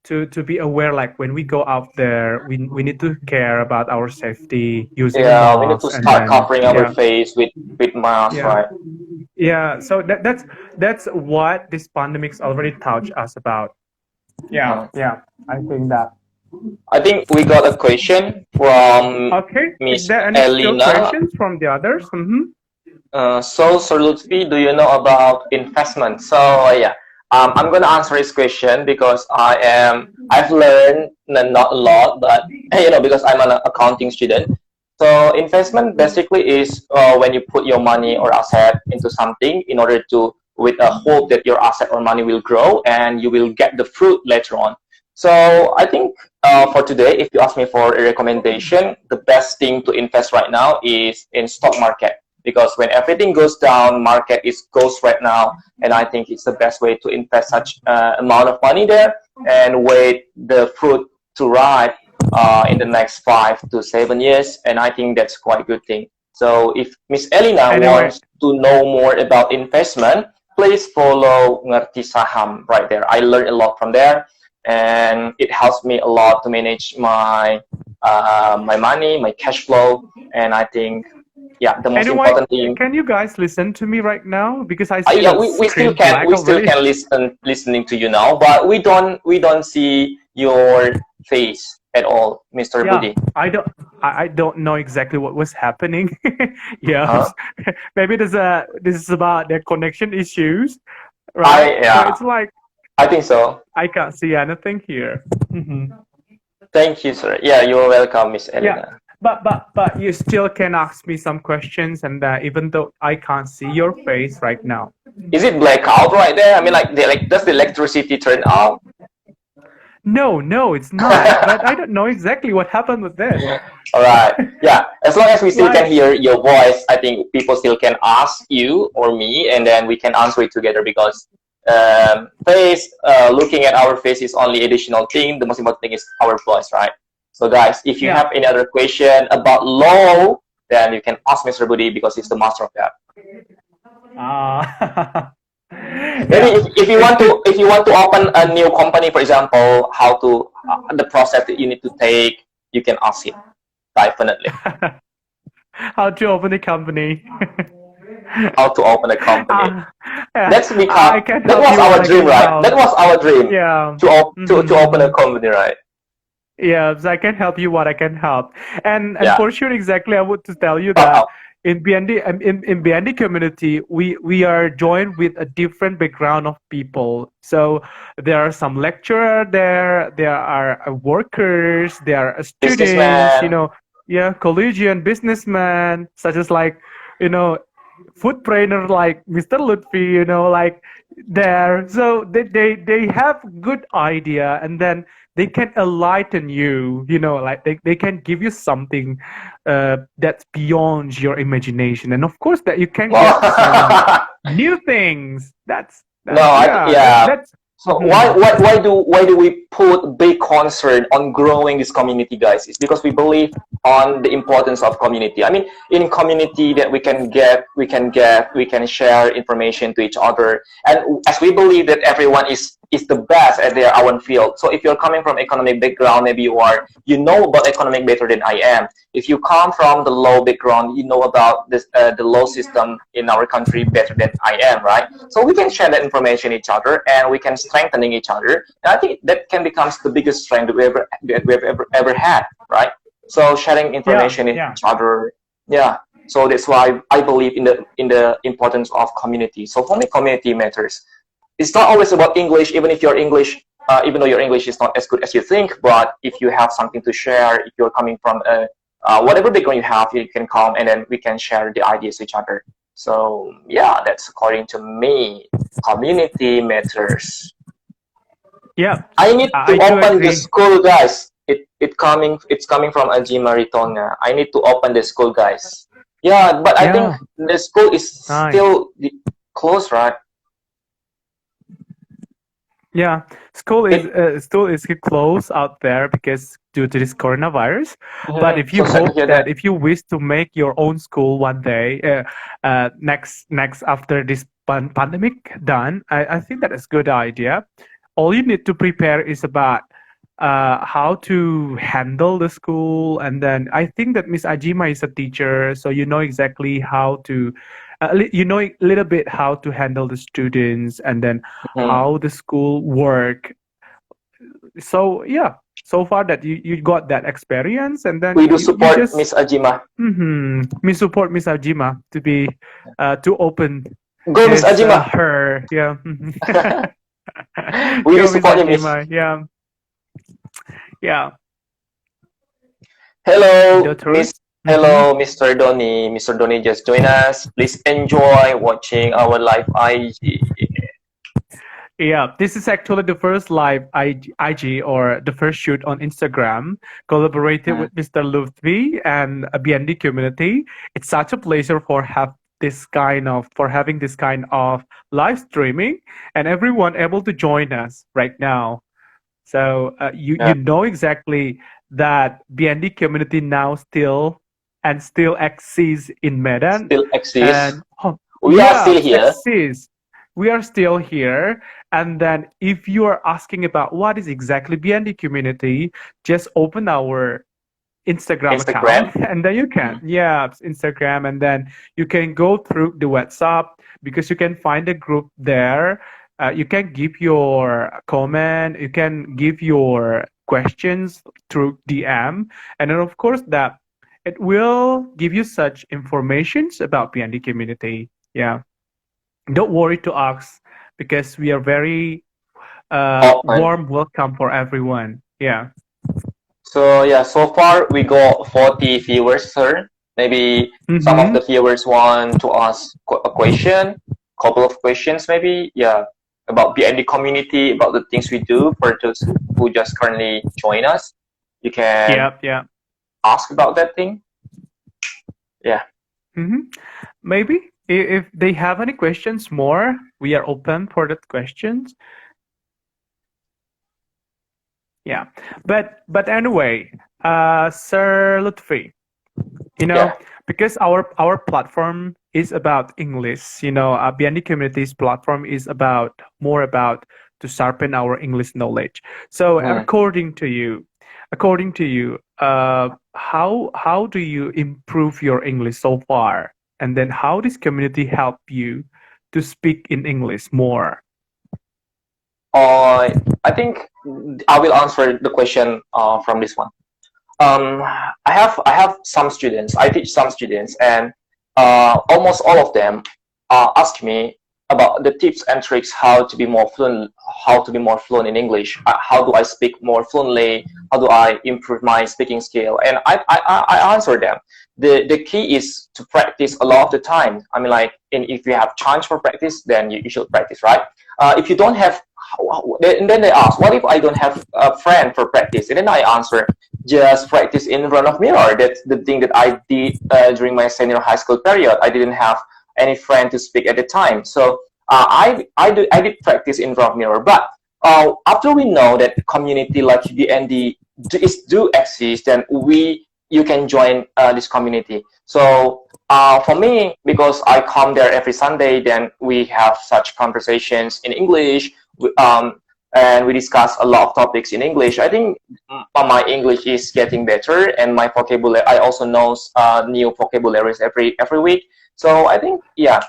to be aware, like when we go out there, we need to care about our safety using a yeah, we need to mask, and start then covering our face with masks, yeah, right? yeah. So that's what this pandemic's already taught us about. Yeah, Uh, yeah. I think that. I think we got a question from Okay. Is Miss there any still Elena. questions from the others? So, Sir Lutfi, do you know about investment? So, yeah, I'm gonna answer his question because I've learned not a lot, but because I'm an accounting student. So investment basically is when you put your money or asset into something in order to, with a hope that your asset or money will grow and you will get the fruit later on. So I think for today, if you ask me for a recommendation, the best thing to invest right now is in stock market, because when everything goes down, market is goes right now, and I think it's the best way to invest such amount of money there and wait the fruit to ripe in the next 5 to 7 years, and I think that's quite a good thing. So if Miss Elena Anyway, wants to know more about investment, please follow Ngerti Saham right there. I learned a lot from there, and it helps me a lot to manage my my money, my cash flow, and I think yeah, the most anyway, important thing. can you guys listen to me right now? Because I see Yeah, the we still screen can black already. listening to you now, but we don't see your face at all, Mr. Yeah, Budi. I don't know exactly what was happening. Huh? Yes, maybe this is about their connection issues, right? I So yeah, it's like I think so. I can't see anything here. Thank you, sir. Yeah, you're welcome, Miss Yeah, Elena. but you still can ask me some questions, and even though I can't see your face right now. Is it blackout right there? I mean, like, does the electricity turn off? No, no, it's not. But I don't know exactly what happened with this. All right. Yeah. As long as we still can Like, hear your voice, I think people still can ask you or me, and then we can answer it together. Because looking at our face is only additional thing. The most important thing is our voice, right? So, guys, if you yeah. have any other question about law, then you can ask Mr. Budi because he's the master of that. Maybe Yeah. if you want to open a new company, for example, how to the process that you need to take, you can ask him definitely. How to open a company. How to open a company. Uh, yeah, That's become I can that help was you what our I dream, can right? help. That was our dream Yeah. to open a company, right? Yeah, so I can help you what I can help. And Yeah. for sure, exactly, I would to tell you Uh, that in BND in BND community, we are joined with a different background of people. So there are some lecturer there are workers, there are students, businessman. yeah, collegian businessmen, such as like, you know, food trainer like Mr. Lutfi, like there. So they have good idea, and then they can enlighten you, like they can give you something that's beyond your imagination, and of course that you can get some new things. No, Yeah, yeah. that's So why do we put big concern on growing this community, guys? It's because we believe on the importance of community. I mean, in community that we can share information to each other, and as we believe that everyone is the best at their own field. So if you're coming from economic background, maybe you know about economic better than I am. If you come from the law background, you know about this the law system in our country better than I am, right? So we can share that information each other, and we can strengthening each other. And I think that can become the biggest strength that we've ever had, right? So sharing yeah, information with yeah, each other, yeah. So that's why I believe in the importance of community. So for me, community matters. It's not always about English, even if your English, even though your English is not as good as you think. But if you have something to share, if you're coming from whatever background you have, you can come and then we can share the ideas to each other. So yeah, that's according to me. Community matters. yeah. I need to I do open the agree. school, guys. It's coming from Ajima Ritonga. I need to open the school, guys. Yeah, but I think Yeah, the school is nice. still closed, right? Yeah, It, school is closed out there because due to this coronavirus. But if you so sad to hope hear that that. if you wish to make your own school one day, next after this pandemic done, I think that is good idea. All you need to prepare is about how to handle the school, and then I think that Miss Ajima is a teacher, so you know exactly how to you know a little bit how to handle the students, and then Mhm. how the school work. So yeah, so far that you got that experience, and then We do you support just Miss Ajima. me support Miss Ajima to be to open Go, Miss his Ajima. her, yeah. We do Go Miss support you, Miss. Ajima, yeah, yeah. Hello, Doctor. Miss. Mm-hmm. Hello, Mr. Donny. Mr. Donny just joined us. Please enjoy watching our live IG. Yeah, this is actually the first live IG or the first shoot on Instagram, collaborated Mm. with Mr. Lutfi and a BND community. It's such a pleasure for having this kind of live streaming and everyone able to join us right now. So you Yeah, know exactly that BND community now still exists in Medan, still exists. and We are yeah, still here. exists. We are still here. And then if you are asking about what is exactly BND community, just open our Instagram account Instagram. and then you Mm. can, yeah, Instagram, and then you can go through the WhatsApp because you can find a group there. You can give your comment, you can give your questions through DM, and then of course that it will give you such informations about PND community. Yeah, don't worry to ask because we are very Open. warm welcome for everyone. Yeah. So yeah, so far we got 40 viewers, sir. Maybe some of Mm-hmm. the viewers want to ask a question, couple of questions maybe. Yeah, about BND community, about the things we do for those who just currently join us. You can Yeah, yeah. ask about that thing. Yeah. Mm-hmm. Maybe if they have any questions more, we are open for that questions. Yeah, but anyway, Sir Lutfi, you know, Yeah. because our platform is about English. BND community's platform is about more about to sharpen our English knowledge. So Mhm. according to you, how do you improve your English so far, and then how does community help you to speak in English more? I think I will answer the question from this one. I have some students. I teach some students, and almost all of them ask me about the tips and tricks how to be more fluent in English. How do I speak more fluently? How do I improve my speaking skill? And I answer them. The key is to practice a lot of the time. I mean, like, if you have chance for practice, then you should practice, right? If you don't have, and then they ask, what if I don't have a friend for practice? And then I answer, just practice in front of mirror. That's the thing that I did during my senior high school period. I didn't have any friend to speak at the time, so I did practice in front of mirror. But after we know that community like UDND do exist, then you can join this community. So for me, because I come there every Sunday, then we have such conversations in English. And we discuss a lot of topics in English. I think my English is getting better, and my vocabulary. I also know new vocabularies every week. So I think, yeah,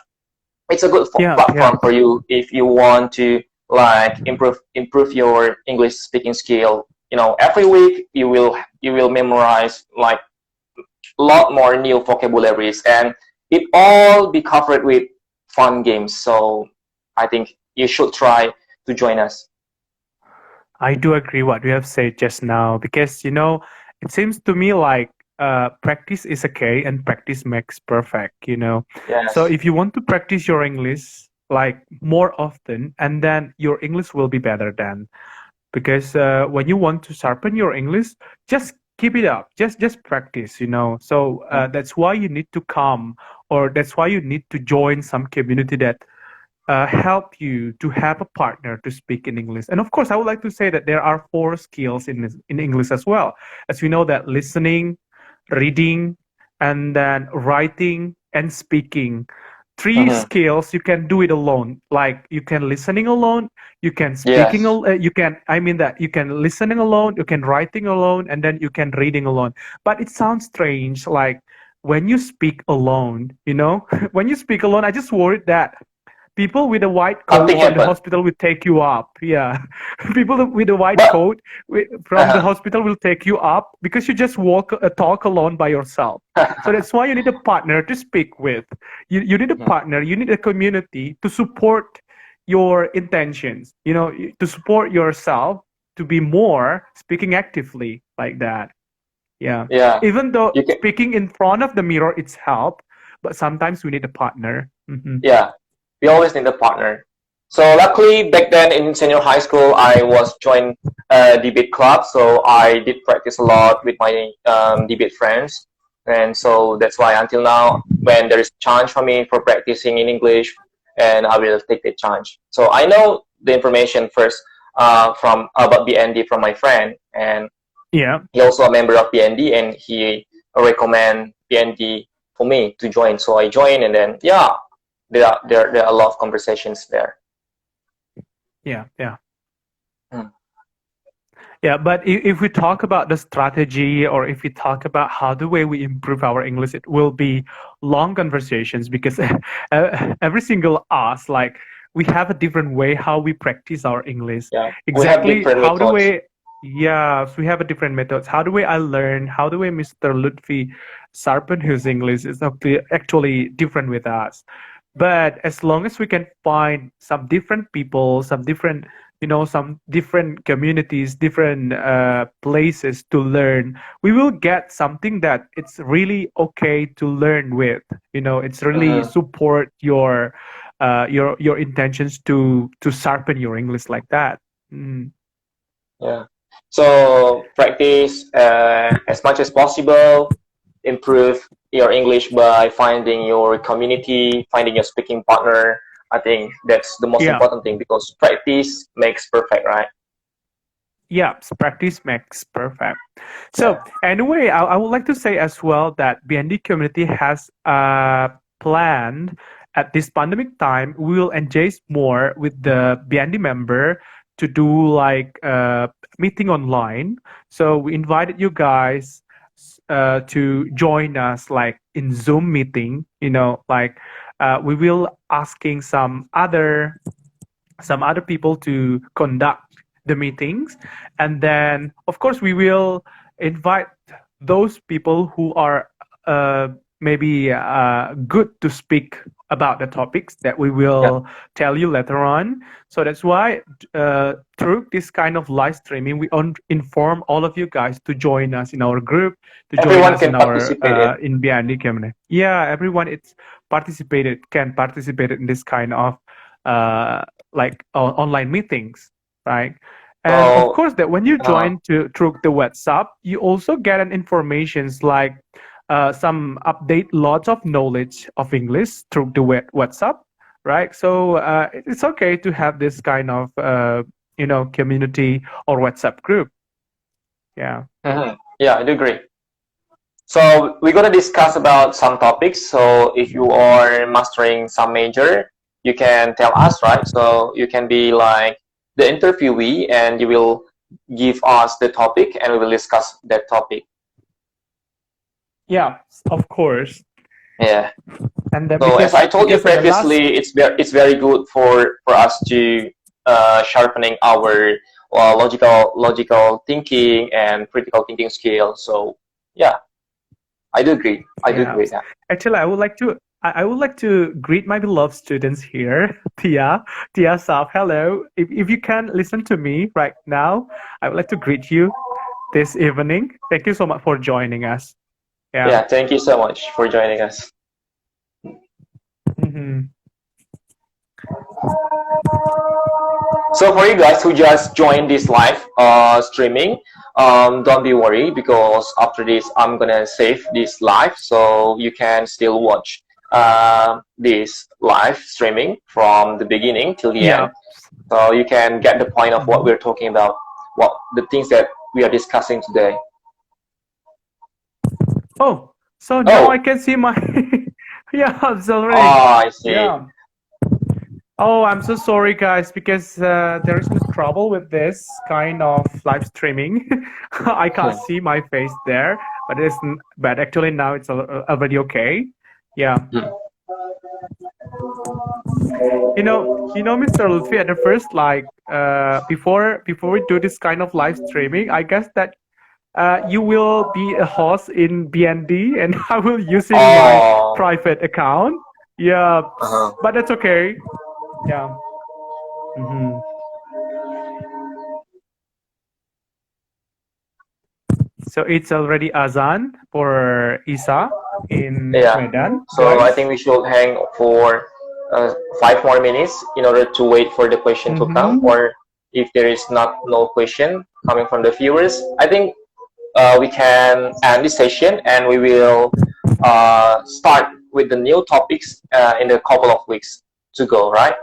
it's a good Yeah, yeah. platform for you if you want to, like, improve your English speaking skill. Every week you will memorize like a lot more new vocabularies, and it all be covered with fun games. So I think you should try to join us. I do agree what you have said just now because it seems to me like practice is okay and practice makes perfect. So Yes. if you want to practice your English like more often, and then your English will be better then. Because when you want to sharpen your English, just keep it up, just practice. So that's why you need to come, or that's why you need to join some community that help you to have a partner to speak in English. And of course, I would like to say that there are four skills in English as well. As we know that listening, reading, and then writing and speaking. Three Hmm. skills you can do it alone. Like you can listening alone, you can speaking, Yes. you can. I mean that you can listening alone, you can writing alone, and then you can reading alone. But it sounds strange, like when you speak alone. When you speak alone, I just worried that people with a white coat Something from the happened. hospital will take you up. Yeah, people with a white But coat from the uh-huh. hospital will take you up because you just talk alone by yourself. So that's why you need a partner to speak with. You need a partner. You need a community to support your intentions. To support yourself to be more speaking actively like that. Yeah. Yeah, Even though you can. speaking in front of the mirror, it's help, but sometimes we need a partner. Yeah, we always need a partner. So luckily back then in senior high school, I was joined a debate club, so I did practice a lot with my debate friends, and so that's why until now, when there is chance for me for practicing in English, and I will take the chance. So I know the information first from about BND from my friend, and Yeah. he also a member of BND, and he recommend BND for me to join. So I joined, and then yeah, there are a lot of conversations there. Yeah. Yeah. Mm. Yeah, but if we talk about the strategy or if we talk about how the way we improve our English, it will be long conversations because every single us, like we have a different way how we practice our English. Yeah, we have Exactly different how do methods. we, yeah, so we have a different methods. How do we I learn? How do we Mr. Lutfi sharpen his English is actually different with us. But as long as we can find some different people, some different some different communities, different places to learn, we will get something that it's really okay to learn with. It's really Hmm. support your intentions to sharpen your English like that. Mm. Yeah. So practice as much as possible. Improve your English by finding your community, finding your speaking partner. I think that's the most Yeah. important thing because practice makes perfect, right? Yeah, practice makes perfect. Yeah. So anyway, I would like to say as well that BND community has planned at this pandemic time, we will engage more with the BND member to do like meeting online. So we invited you guys to join us like in Zoom meeting. Like we will asking some other people to conduct the meetings, and then of course we will invite those people who are uh, maybe good to speak about the topics that we Yeah. will tell you later on. So that's why through this kind of live streaming we inform all of you guys to join us in our group, to join Everyone us in can our participate in. in BND community. Yeah, everyone it's participated can participate in this kind of uh, like online meetings, right? And of So, course, that when you uh, join through the WhatsApp, you also get an informations like some update, lots of knowledge of English through the WhatsApp, right? So it's okay to have this kind of community or WhatsApp group. Yeah. yeah, I do agree. So we're gonna discuss about some topics. So if you are mastering some major, you can tell us, right? So you can be like the interviewee, and you will give us the topic, and we will discuss that topic. Yeah, of course. Yeah. And then So as I told you because at the last. previously, it's very good for us to sharpening our logical thinking and critical thinking skill. So yeah, I do agree. I do Yeah. agree with that. Actually, I would like to greet my beloved students here. Tia Saf, hello. If you can listen to me right now, I would like to greet you this evening. Thank you so much for joining us. Yeah. Yeah, thank you so much for joining us. Hmm. So for you guys who just joined this live streaming, don't be worried because after this I'm gonna save this live so you can still watch this live streaming from the beginning till the Yeah. end. So you can get the point of what Mhm. we're talking about, what the things that we are discussing today. Oh, so now I Oh, can see my. Yeah, I'm sorry. ah, I see. Yeah. Oh, I'm so sorry, guys, because there is this trouble with this kind of live streaming. I can't see my face there, but actually now it's already okay. Yeah, Mr. Lutfi, at the first, like before we do this kind of live streaming, I guess that you will be a host in BND, and I will using my Oh, private account. Yeah, uh-huh. but that's okay. Yeah. Hmm. So it's already azan for Isa in Yeah. Medan, So I guys. think we should hang for 5 more minutes in order to wait for the question to come, Mm-hmm. or if there is no question coming from the viewers, I think we can end this session and we will start with the new topics in a couple of weeks to go, right?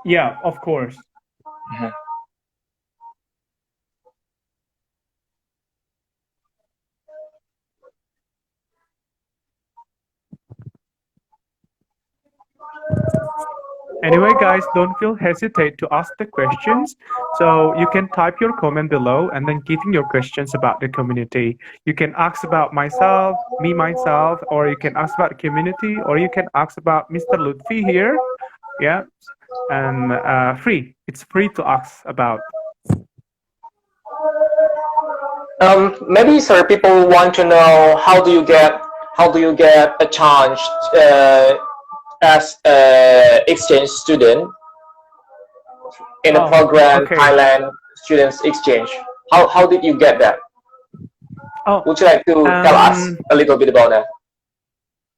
Yeah, of course. Mhm. Anyway, guys, don't feel hesitate to ask the questions. So you can type your comment below and then giving your questions about the community. You can ask about myself, or you can ask about the community, or you can ask about Mr. Lutfi here. Yeah, and free. It's free to ask about. Maybe, sir, people want to know how do you get a chance as a exchange student in a Oh, program okay. Thailand Students Exchange. How did you get that? Oh, Would you like to tell us a little bit about that?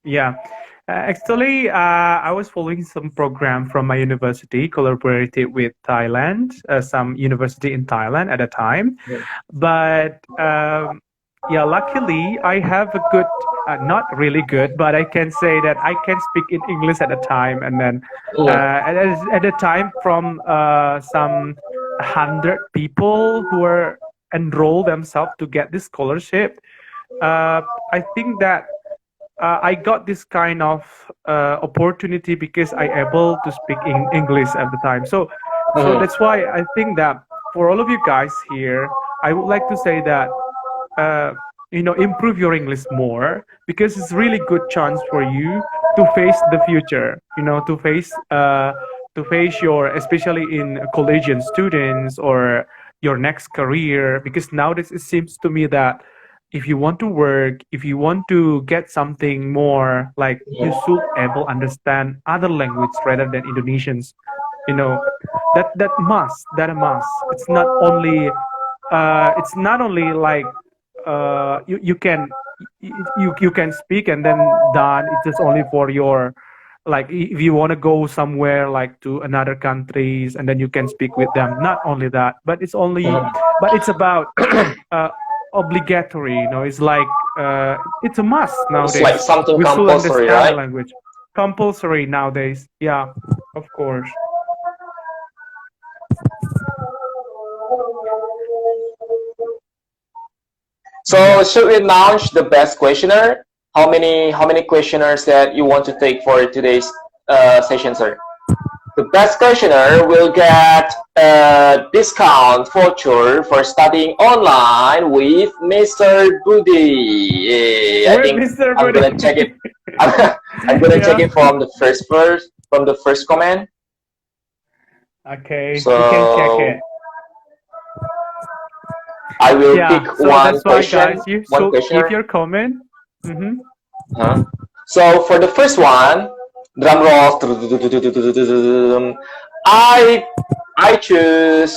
yeah. Actually, I was following some program from my university, collaborated with Thailand, some university in Thailand at a time. Yeah. But yeah, luckily I have a good, not really good, but I can say that I can speak in English at a time. And then at the time, from some 100 people who were enrolled themselves to get this scholarship, I think that I got this kind of opportunity because I able to speak in English at the time. So Mhm. that's why I think that for all of you guys here, I would like to say that uh, improve your English more, because it's really good chance for you to face the future. To face your, especially in collegiate students or your next career, because nowadays it seems to me that if you want to work, if you want to get something more, like, you should able understand other language rather than Indonesians. You know, that a must. It's not only like you can you can speak and then done. It's just only for your, like, if you want to go somewhere like to another countries and then you can speak with them. Not only that, but it's about uh, obligatory. It's like it's a must It's like nowadays. something We should compulsory, understand the right? language. Compulsory nowadays. Yeah, of course. So Yeah. should we launch the best questioner? How many questioners that you want to take for today's session, sir? The best questioner will get a discount voucher for studying online with Mr. Budy. I With think Mr. I'm Budy. gonna check it. I'm gonna check Yeah. it from the first comment. Okay, you can check So it. I will pick Yeah, so that's why, question, guys, you one should give questioner. your comment. Mm-hmm. Huh? So for the first one, drum roll. I I choose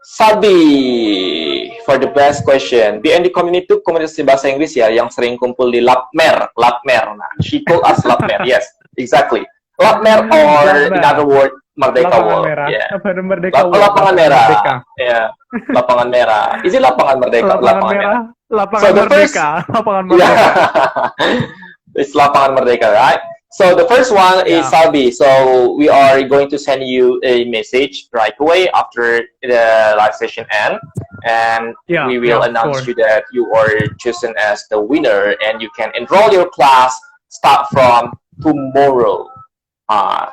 Sabi for the best question. BND community itu komunitas bahasa Inggris ya, yang sering kumpul di Labmer. Nah, she called us Labmer. Yes, exactly. Labmer, or in other Labmer. word, Merdeka Lapangan World. merah. Yeah. Apa Merdeka World? Lapangan Lapangan merah. Merdeka. Yeah. Lapangan merah. Is it lapangan merdeka? Lapangan Lapangan merah. merah. Lapangan So the first, Merdeka. Lapangan Merdeka. yeah, it's lapangan merdeka, right? So the first one is Yeah. Salvi. So we are going to send you a message right away after the live session end, and Yeah, we will of announce course. you that you are chosen as the winner, and you can enroll your class start from tomorrow.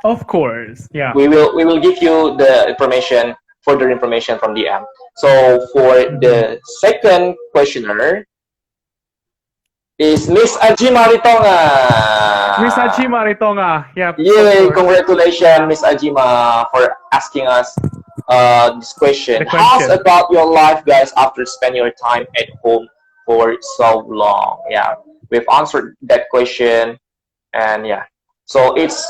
Of course. Yeah. We will give you the information, further information from the end. So for the second questioner is Miss Aji Maritonga. Miss Aji Maritonga. Yeah. Yay, congratulations, Miss Ajima, for asking us this question. The How's question. about your life, guys, after spending your time at home for so long? Yeah, we've answered that question, and yeah, so it's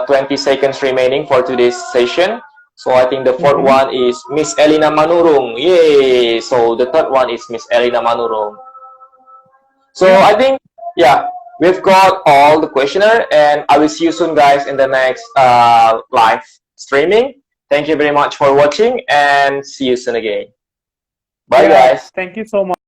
20 seconds remaining for today's session. So I think the fourth one is Miss Elina Manurung. Yay! So the third one is Miss Elina Manurung. So Yeah. I think, yeah, we've got all the questionnaire, and I will see you soon, guys, in the next live streaming. Thank you very much for watching, and see you soon again. Bye, Yeah. guys. Thank you so much.